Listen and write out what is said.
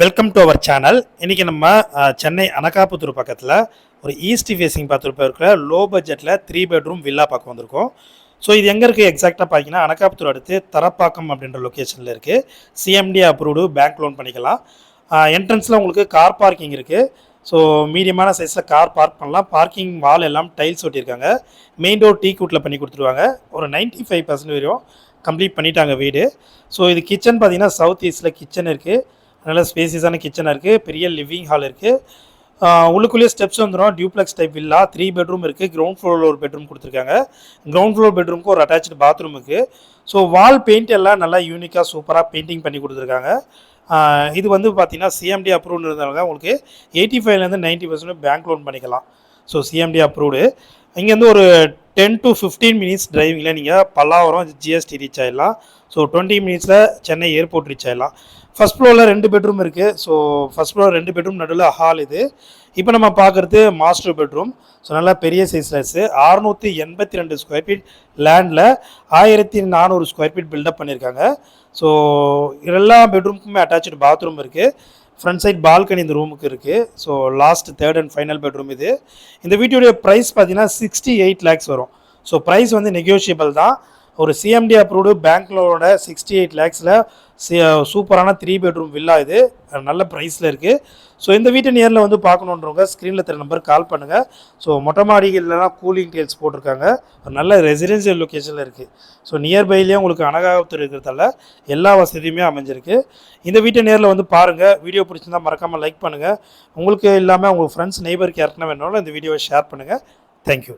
Welcome to our channel. இன்றைக்கி நம்ம சென்னை அனகாபுத்தூர் பக்கத்தில் ஒரு ஈஸ்ட் ஃபேஸிங் பார்த்துட்டு இருக்கிற லோ பட்ஜெட்டில் 3 பெட்ரூம் வில்லா பார்க்க வந்திருக்கோம். ஸோ இது எங்கே இருக்குது எக்ஸாக்டாக பார்த்தீங்கன்னா அனகாபுத்தூர் அடுத்து தரப்பாக்கம் அப்படின்ற லொக்கேஷனில் இருக்குது. சிஎம்டி அப்ரூவ்டு பேங்க் லோன் பண்ணிக்கலாம். என்ட்ரன்ஸில் உங்களுக்கு கார் பார்க்கிங் இருக்குது. ஸோ மீடியமான சைஸில் கார் பார்க் பண்ணலாம். பார்க்கிங் வால் எல்லாம் டைல்ஸ் ஒட்டியிருக்காங்க. மெயின் டோர் டீ கூட்டில் பண்ணி கொடுத்துருவாங்க. ஒரு 95% வரையும் கம்ப்ளீட் பண்ணிட்டாங்க வீடு. ஸோ இது கிச்சன் பார்த்தீங்கன்னா சவுத் ஈஸ்டில் கிச்சன் இருக்குது. நல்ல ஸ்பேசியஸான கிச்சனாக இருக்குது. பெரிய லிவிங் ஹால் இருக்குது. உள்ளுக்குள்ளேயே ஸ்டெப்ஸ் வந்துடும். டியூப்ளெக்ஸ் டைப் வில்லா 3 பெட்ரூம் இருக்குது. கிரவுண்ட் ஃப்ளோரில் ஒரு பெட்ரூம் கொடுத்துருக்காங்க. கிரவுண்ட் ஃப்ளோர் பெட்ரூமுக்கு ஒரு அட்டாச்சு பாத்ரூம் இருக்குது. ஸோ வால் பெயிண்ட் எல்லாம் நல்லா யூனிக்காக சூப்பராக பெயிண்டிங் பண்ணி கொடுத்துருக்காங்க. இது வந்து பார்த்தீங்கன்னா சிஎம்டி அப்ரூவ்டு இருந்தாங்க. உங்களுக்கு 85லேருந்து 90% பேங்க் லோன் பண்ணிக்கலாம். So CMD approved. இங்கேருந்து ஒரு 10 to 15 மினிட்ஸ் டிரைவிங்கில் நீங்கள் பல்லாவரம் ஜிஎஸ்டி ரீச் ஆகிடலாம். ஸோ 20 மினிட்ஸில் சென்னை ஏர்போர்ட் ரீச் ஆகிடலாம். ஃபஸ்ட் ஃப்ளோரில் 2 பெட்ரூம் இருக்குது. ஸோ ஃபஸ்ட் ஃப்ளோர் 2 பெட்ரூம் நடுவில் ஹால் இது. இப்போ நம்ம பார்க்குறது மாஸ்டர் பெட்ரூம். ஸோ நல்லா பெரிய சைஸஸ் 682 ஸ்கொயர் ஃபீட் லேண்டில் 1400 ஸ்கொயர் ஃபீட் பில்டப் பண்ணியிருக்காங்க. ஸோ எல்லா பெட்ரூமுக்குமே அட்டாச்சு பாத்ரூம் இருக்குது. ஃப்ரண்ட் சைட் பால்கனி இந்த ரூமுக்கு இருக்குது. So last third and final bedroom இது. இந்த வீட்டோடைய ப்ரைஸ் பார்த்தீங்கன்னா 68 lakhs வரும். ஸோ ப்ரைஸ் வந்து நெகோஷியபிள் தான். ஒரு சிஎம்டி அப்ரூவ்டு பேங்க்லோட 68 lakhsல சூப்பரான 3 பெட்ரூம் வில்லா இது. நல்ல ப்ரைஸில் இருக்குது. ஸோ இந்த வீட்டை நேரில் வந்து பார்க்கணுன்றவங்க ஸ்க்ரீனில் தர நம்பர் கால் பண்ணுங்கள். ஸோ மொட்டை மாடிகள்லாம் கூலிங் டைல்ஸ் போட்டிருக்காங்க. ஒரு நல்ல ரெசிடென்சியல் லொக்கேஷனில் இருக்குது. ஸோ நியர்பைலேயே உங்களுக்கு அனகாபுத்தூர் இருக்கிறதால எல்லா வசதியுமே அமைஞ்சிருக்கு. இந்த வீட்டை நேரில் வந்து பாருங்கள். வீடியோ பிடிச்சிருந்தா மறக்காமல் லைக் பண்ணுங்கள். உங்களுக்கு இல்லாமல் உங்கள் ஃப்ரெண்ட்ஸ் நெய்பருக்கு யாருக்குன்னா வேணாலும் இந்த வீடியோவை ஷேர் பண்ணுங்கள். தேங்க்யூ.